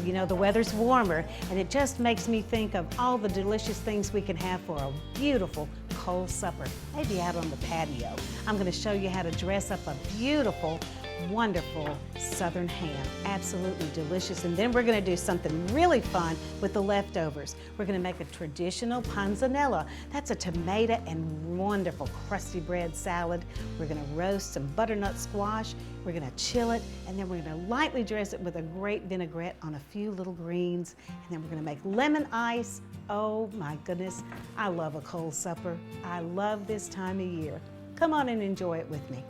You know, the weather's warmer, and it just makes me think of all the delicious things we can have for a beautiful cold supper, maybe out on the patio. I'm going to show you how to dress up a beautiful, wonderful southern ham. Absolutely delicious. And then we're going to do something really fun with the leftovers. We're going to make a traditional panzanella. That's a tomato and wonderful crusty bread salad. We're going to roast some butternut squash. We're going to chill it, and then we're going to lightly dress it with a great vinaigrette on a few little greens. And then we're going to make lemon ice. Oh my goodness, I love a cold supper. I love this time of year. Come on and enjoy it with me.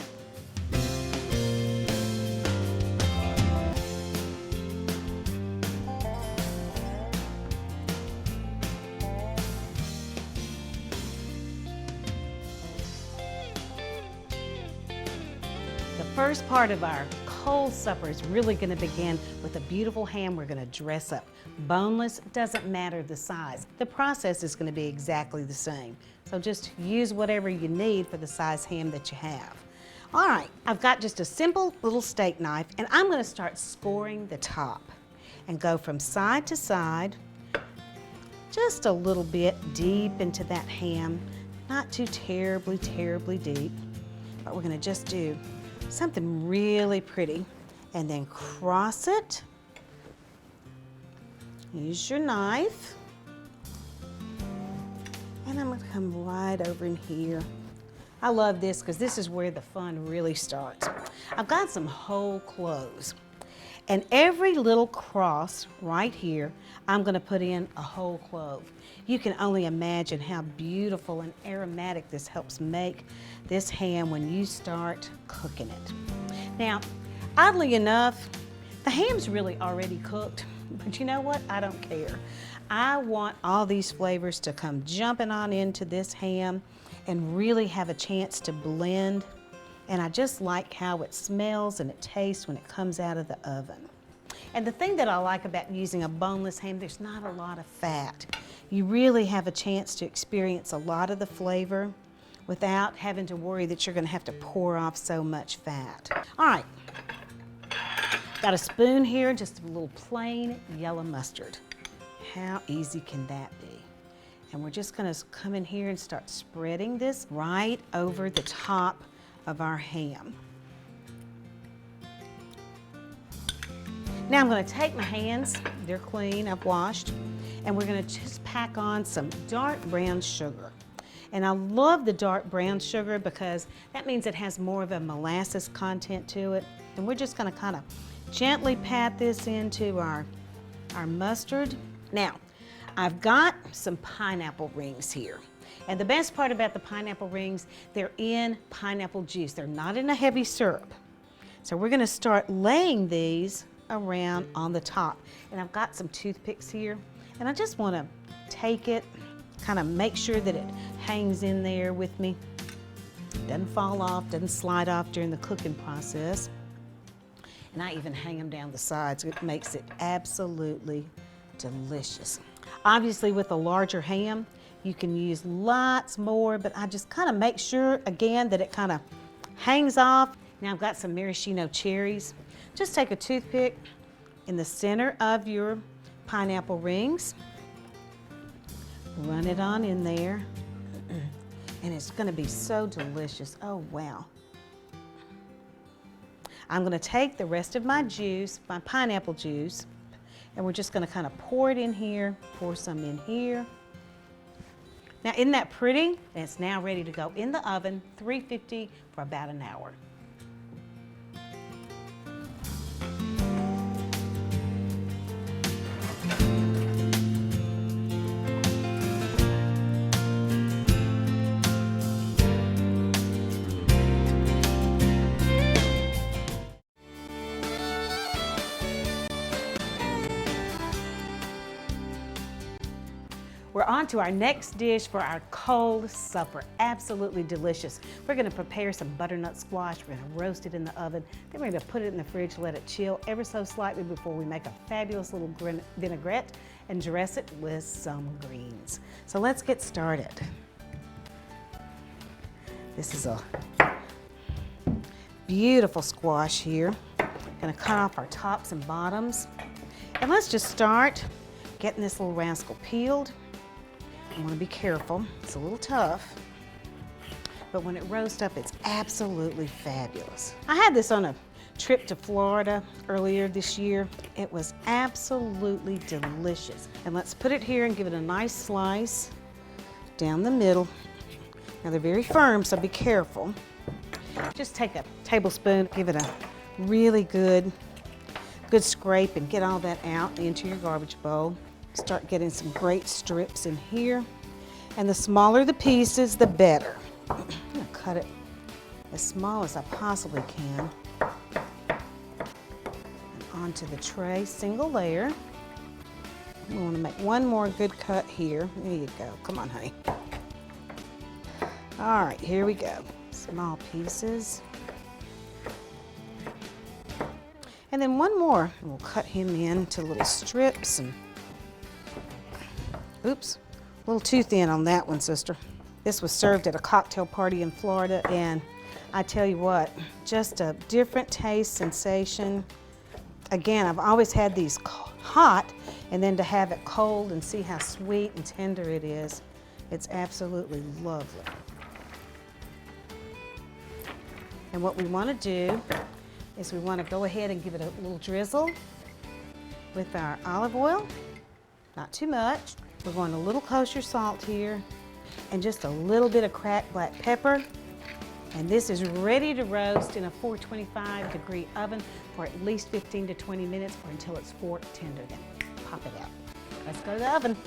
The first part of our cold supper is really going to begin with a beautiful ham we're going to dress up. Boneless, doesn't matter the size. The process is going to be exactly the same. So just use whatever you need for the size ham that you have. All right, I've got just a simple little steak knife, and I'm going to start scoring the top and go from side to side, just a little bit deep into that ham, not too terribly deep, but we're going to just do something really pretty, and then cross it. Use your knife, and I'm going to come right over in here. I love this because this is where the fun really starts. I've got some whole cloves, and every little cross right here, I'm going to put in a whole clove. You can only imagine how beautiful and aromatic this helps make this ham when you start cooking it. Now, oddly enough, the ham's really already cooked, but you know what? I don't care. I want all these flavors to come jumping on into this ham and really have a chance to blend. And I just like how it smells and it tastes when it comes out of the oven. And the thing that I like about using a boneless ham, there's not a lot of fat. You really have a chance to experience a lot of the flavor without having to worry that you're going to have to pour off so much fat. All right, got a spoon here, just a little plain yellow mustard. How easy can that be? And we're just going to come in here and start spreading this right over the top of our ham. Now I'm going to take my hands, they're clean, I've washed, and we're going to just pack on some dark brown sugar. And I love the dark brown sugar because that means it has more of a molasses content to it. And we're just going to kind of gently pat this into our mustard. Now, I've got some pineapple rings here. And the best part about the pineapple rings, they're in pineapple juice. They're not in a heavy syrup. So we're going to start laying these around on the top. And I've got some toothpicks here, and I just want to take it, kind of make sure that it hangs in there with me. Doesn't fall off, doesn't slide off during the cooking process. And I even hang them down the sides. It makes it absolutely delicious. Obviously with a larger ham, you can use lots more, but I just kind of make sure again that it kind of hangs off. Now I've got some maraschino cherries. Just take a toothpick in the center of your pineapple rings, run it on in there, and it's going to be so delicious. Oh, wow. I'm going to take the rest of my juice, my pineapple juice, and we're just going to kind of pour it in here, pour some in here. Now, isn't that pretty? And it's now ready to go in the oven, 350 for about an hour. We're on to our next dish for our cold supper. Absolutely delicious. We're going to prepare some butternut squash. We're going to roast it in the oven. Then we're going to put it in the fridge, let it chill ever so slightly before we make a fabulous little vinaigrette and dress it with some greens. So let's get started. This is a beautiful squash here. Going to cut off our tops and bottoms. And let's just start getting this little rascal peeled. I want to be careful. It's a little tough. But when it roasts up, it's absolutely fabulous. I had this on a trip to Florida earlier this year. It was absolutely delicious. And let's put it here and give it a nice slice down the middle. Now they're very firm, so be careful. Just take a tablespoon, give it a really good scrape and get all that out into your garbage bowl. Start getting some great strips in here. And the smaller the pieces, the better. I'm gonna cut it as small as I possibly can. And onto the tray, single layer. We wanna make one more good cut here. There you go, come on, honey. All right, here we go. Small pieces. And then one more, and we'll cut him into little strips. And oops, a little too thin on that one, sister. This was served at a cocktail party in Florida, and I tell you what, just a different taste, sensation. Again, I've always had these hot, and then to have it cold and see how sweet and tender it is, it's absolutely lovely. And what we want to do is we want to go ahead and give it a little drizzle with our olive oil, not too much. We're going a little kosher salt here and just a little bit of cracked black pepper. And this is ready to roast in a 425-degree oven for at least 15 to 20 minutes or until it's fork tender. Then pop it out. Let's go to the oven.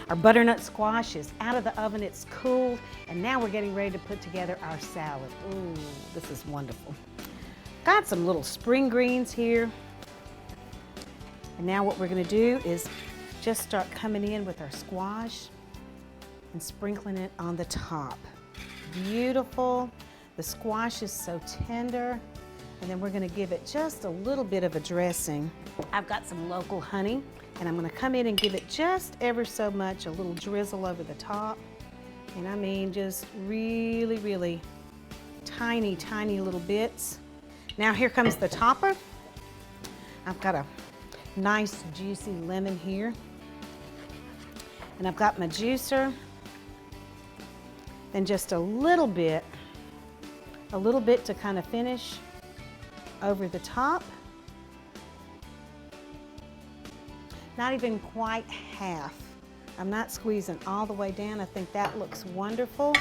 Our butternut squash is out of the oven, it's cooled, and now we're getting ready to put together our salad. Ooh, this is wonderful. Got some little spring greens here. And now what we're gonna do is just start coming in with our squash and sprinkling it on the top. Beautiful. The squash is so tender. And then we're gonna give it just a little bit of a dressing. I've got some local honey, and I'm gonna come in and give it just ever so much, a little drizzle over the top. And I mean just really, really tiny, tiny little bits. Now here comes the topper. I've got a nice juicy lemon here. And I've got my juicer. And just a little bit to kind of finish over the top. Not even quite half. I'm not squeezing all the way down. I think that looks wonderful.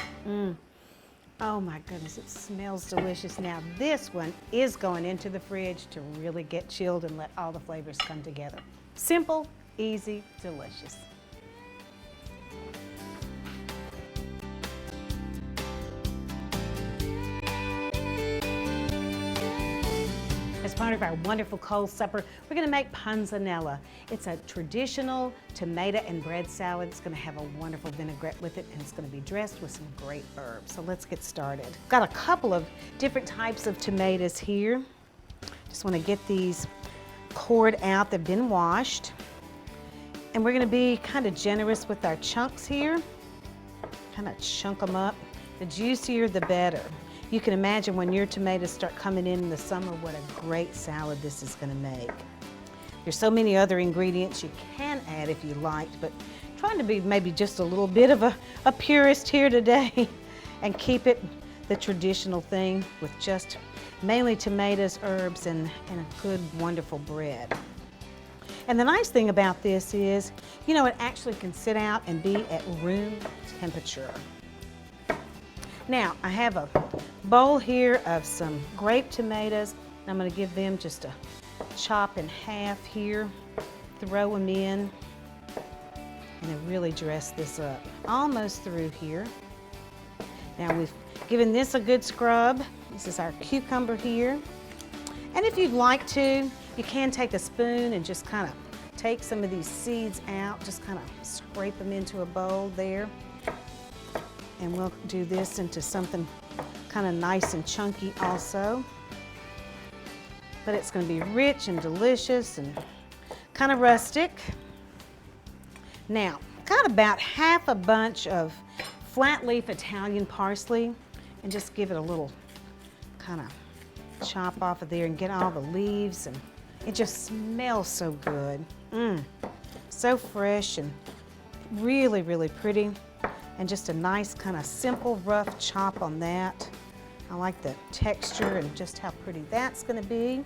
Oh my goodness, it smells delicious. Now this one is going into the fridge to really get chilled and let all the flavors come together. Simple, easy, delicious. As part of our wonderful cold supper, we're gonna make panzanella. It's a traditional tomato and bread salad. It's gonna have a wonderful vinaigrette with it, and it's gonna be dressed with some great herbs. So let's get started. Got a couple of different types of tomatoes here. Just wanna get these cored out. They've been washed. And we're gonna be kind of generous with our chunks here. Kind of chunk them up. The juicier, the better. You can imagine when your tomatoes start coming in the summer, what a great salad this is gonna make. There's so many other ingredients you can add if you liked, but trying to be maybe just a little bit of a purist here today and keep it the traditional thing with just mainly tomatoes, herbs, and a good, wonderful bread. And the nice thing about this is, you know, it actually can sit out and be at room temperature. Now, I have a bowl here of some grape tomatoes. I'm gonna give them just a chop in half here, throw them in, and then really dress this up. Almost through here. Now we've given this a good scrub. This is our cucumber here. And if you'd like to, you can take a spoon and just kind of take some of these seeds out, just kind of scrape them into a bowl there. And we'll do this into something kind of nice and chunky also. But it's going to be rich and delicious and kind of rustic. Now, got about half a bunch of flat leaf Italian parsley and just give it a little kind of chop off of there and get all the leaves, and it just smells so good. So fresh and really, really pretty. And just a nice kind of simple rough chop on that. I like the texture and just how pretty that's going to be.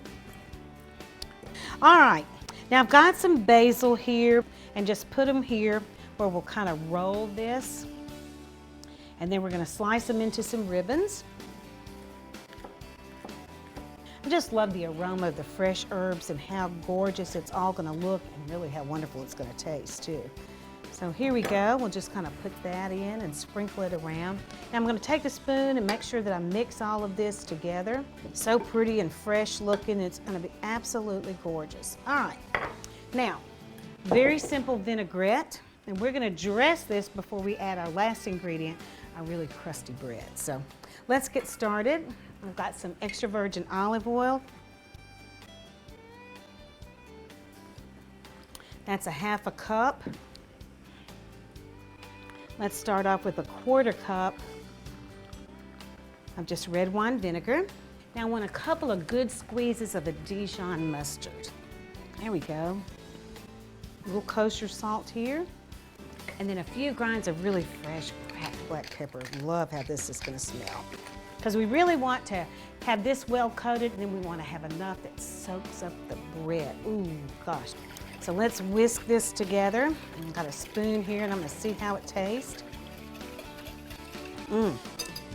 All right, now I've got some basil here, and just put them here where we'll kind of roll this. And then we're going to slice them into some ribbons. I just love the aroma of the fresh herbs and how gorgeous it's all going to look, and really how wonderful it's going to taste too. So here we go. We'll just kind of put that in and sprinkle it around. Now I'm going to take a spoon and make sure that I mix all of this together. So pretty and fresh looking. It's going to be absolutely gorgeous. All right. Now, very simple vinaigrette. And we're going to dress this before we add our last ingredient, our really crusty bread. So let's get started. I've got some extra virgin olive oil. That's a ½ cup. Let's start off with a ¼ cup of just red wine vinegar. Now I want a couple of good squeezes of a Dijon mustard. There we go. A little kosher salt here. And then a few grinds of really fresh cracked black pepper. Love how this is going to smell. Because we really want to have this well coated, and then we want to have enough that soaks up the bread. Ooh, gosh. So let's whisk this together. I've got a spoon here, and I'm going to see how it tastes.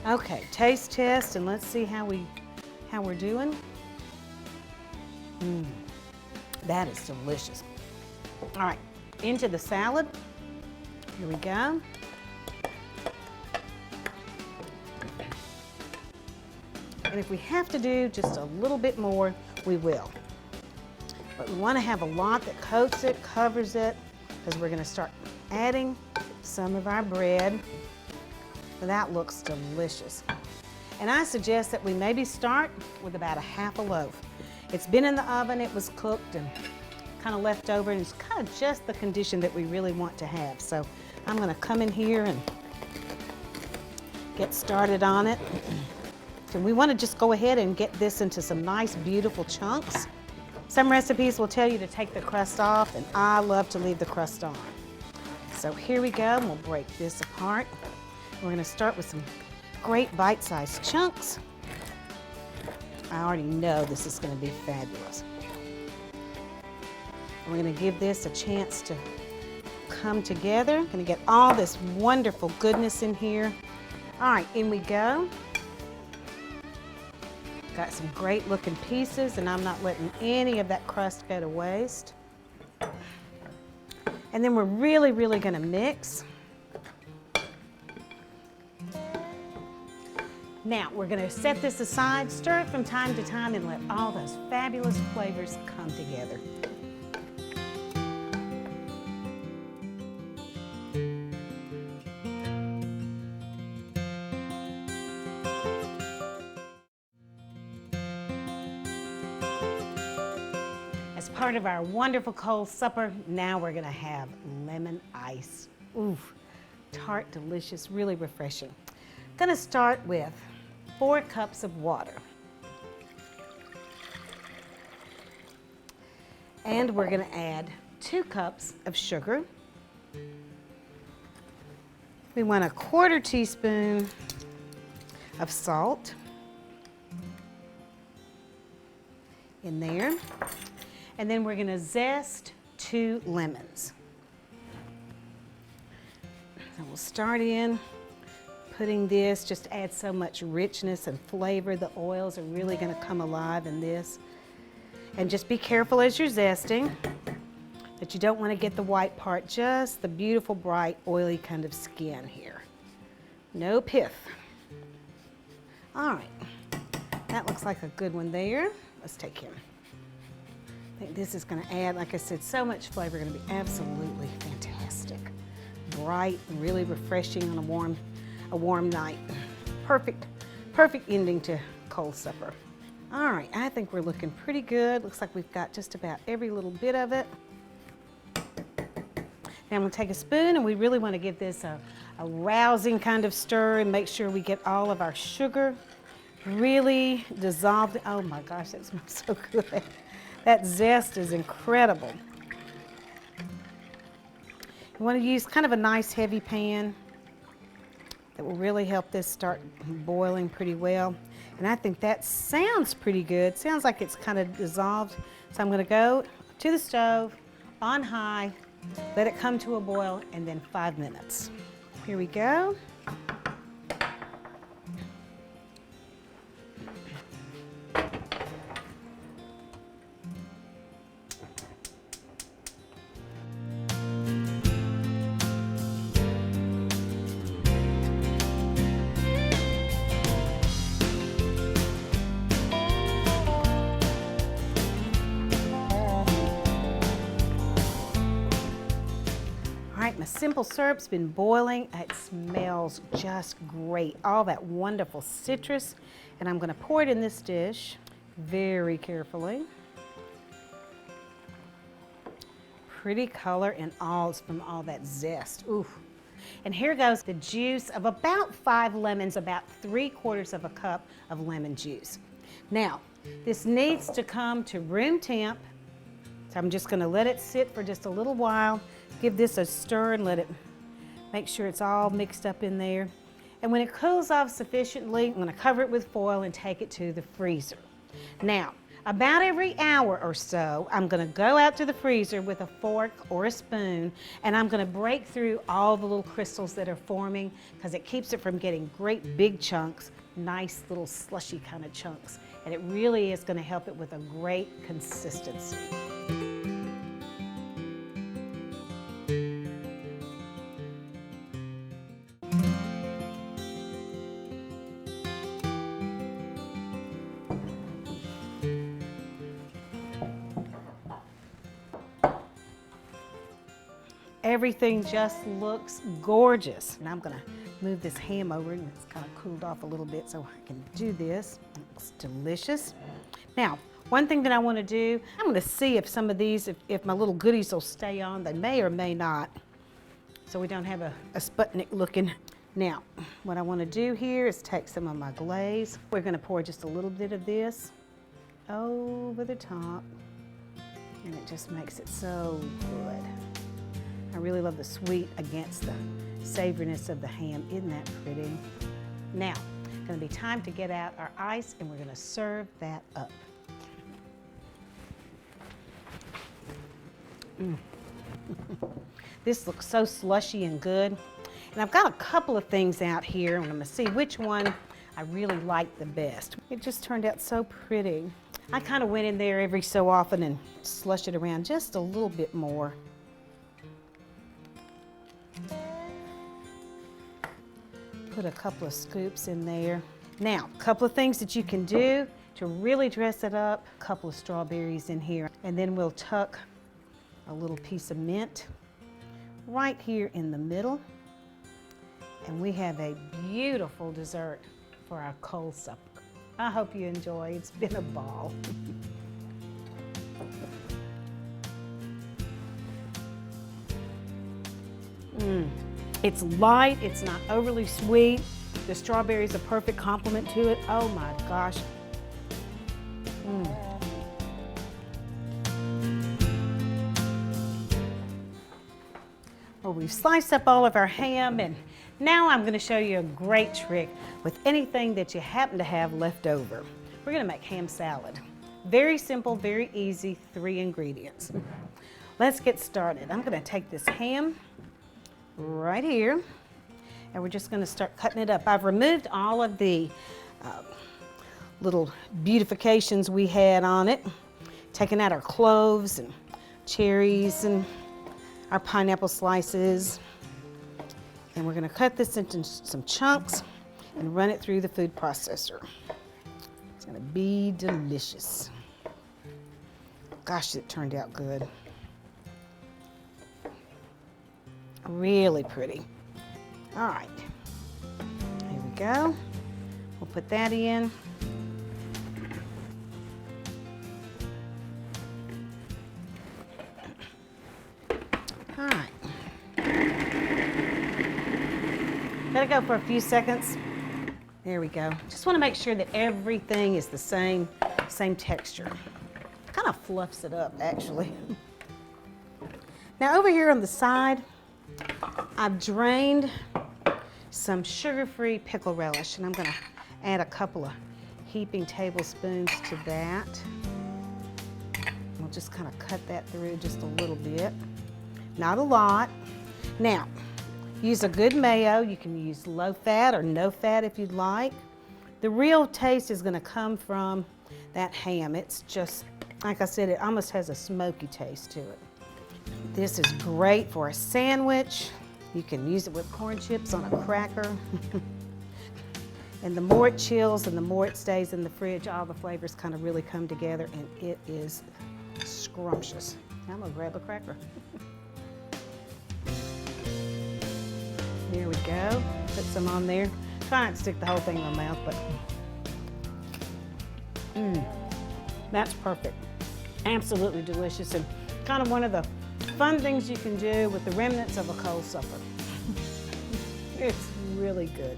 Okay, taste test, and let's see how we're doing. That is delicious. All right, into the salad. Here we go. And if we have to do just a little bit more, we will. But we want to have a lot that coats it, covers it, because we're going to start adding some of our bread. That looks delicious. And I suggest that we maybe start with about a ½ loaf. It's been in the oven, it was cooked and kind of left over, and it's kind of just the condition that we really want to have. So I'm going to come in here and get started on it. And we want to just go ahead and get this into some nice, beautiful chunks. Some recipes will tell you to take the crust off, and I love to leave the crust on. So here we go, and we'll break this apart. We're going to start with some great bite-sized chunks. I already know this is going to be fabulous. We're going to give this a chance to come together. Going to get all this wonderful goodness in here. All right, in we go. Got some great looking pieces, and I'm not letting any of that crust go to waste. And then we're really, really going to mix. Now we're going to set this aside, stir it from time to time, and let all those fabulous flavors come together. As part of our wonderful cold supper, now we're going to have lemon ice. Ooh, tart, delicious, really refreshing. Going to start with 4 cups of water. And we're going to add 2 cups of sugar. We want a 1/4 teaspoon of salt in there. And then we're going to zest 2 lemons. So we'll start in putting this, just add so much richness and flavor. The oils are really going to come alive in this. And just be careful as you're zesting that you don't want to get the white part, just the beautiful, bright, oily kind of skin here. No pith. All right, that looks like a good one there. Let's take him. I think this is going to add, like I said, so much flavor. Going to be absolutely fantastic. Bright and really refreshing on a warm night. Perfect ending to cold supper. All right, I think we're looking pretty good. Looks like we've got just about every little bit of it. Now I'm going to take a spoon, and we really want to give this a a rousing kind of stir and make sure we get all of our sugar really dissolved. Oh my gosh, that smells so good. That zest is incredible. You want to use kind of a nice heavy pan that will really help this start boiling pretty well. And I think that sounds pretty good. Sounds like it's kind of dissolved. So I'm going to go to the stove on high, let it come to a boil, and then 5 minutes. Here we go. My simple syrup's been boiling. It smells just great. All that wonderful citrus. And I'm going to pour it in this dish very carefully. Pretty color and all from all that zest. Ooh. And here goes the juice of about 5 lemons, about 3/4 of a cup of lemon juice. Now, this needs to come to room temp. So I'm just going to let it sit for just a little while. Give this a stir and let it make sure it's all mixed up in there. And when it cools off sufficiently, I'm going to cover it with foil and take it to the freezer. Now, about every hour or so, I'm going to go out to the freezer with a fork or a spoon, and I'm going to break through all the little crystals that are forming because it keeps it from getting great big chunks, nice little slushy kind of chunks. And it really is going to help it with a great consistency. Everything just looks gorgeous. And I'm gonna move this ham over, and it's kind of cooled off a little bit so I can do this. It looks delicious. Now, one thing that I want to do, I'm going to see if some of these, if my little goodies will stay on. They may or may not, so we don't have a Sputnik looking. Now, what I want to do here is take some of my glaze. We're going to pour just a little bit of this over the top, and it just makes it so good. I really love the sweet against the savoriness of the ham. Isn't that pretty? Now, it's going to be time to get out our ice, and we're going to serve that up. This looks so slushy and good. And I've got a couple of things out here, and I'm going to see which one I really like the best. It just turned out so pretty. I kind of went in there every so often and slushed it around just a little bit more. Put a couple of scoops in there. Now, a couple of things that you can do to really dress it up. A couple of strawberries in here. And then we'll tuck a little piece of mint right here in the middle. And we have a beautiful dessert for our cold supper. I hope you enjoy. It's been a ball. It's light, it's not overly sweet. The strawberry is a perfect complement to it. Oh my gosh. Well, we've sliced up all of our ham, and now I'm going to show you a great trick with anything that you happen to have left over. We're going to make ham salad. Very simple, very easy, 3 ingredients. Let's get started. I'm going to take this ham right here, and we're just going to start cutting it up. I've removed all of the little beautifications we had on it, taking out our cloves and cherries and our pineapple slices. And we're going to cut this into some chunks and run it through the food processor. It's going to be delicious. Gosh, it turned out good. Really pretty. All right, here we go. We'll put that in. All right. it go for a few seconds. There we go. Just want to make sure that everything is the same texture. Kind of fluffs it up, actually. Now over here on the side, I've drained some sugar-free pickle relish, and I'm going to add a couple of heaping tablespoons to that. We'll just kind of cut that through just a little bit. Not a lot. Now, use a good mayo. You can use low fat or no fat if you'd like. The real taste is going to come from that ham. It's just, like I said, it almost has a smoky taste to it. This is great for a sandwich. You can use it with corn chips on a cracker. And the more it chills and the more it stays in the fridge, all the flavors kind of really come together, and it is scrumptious. Now I'm gonna grab a cracker. There we go. Put some on there. Try not to stick the whole thing in my mouth, but that's perfect. Absolutely delicious, and kind of one of the fun things you can do with the remnants of a cold supper. It's really good.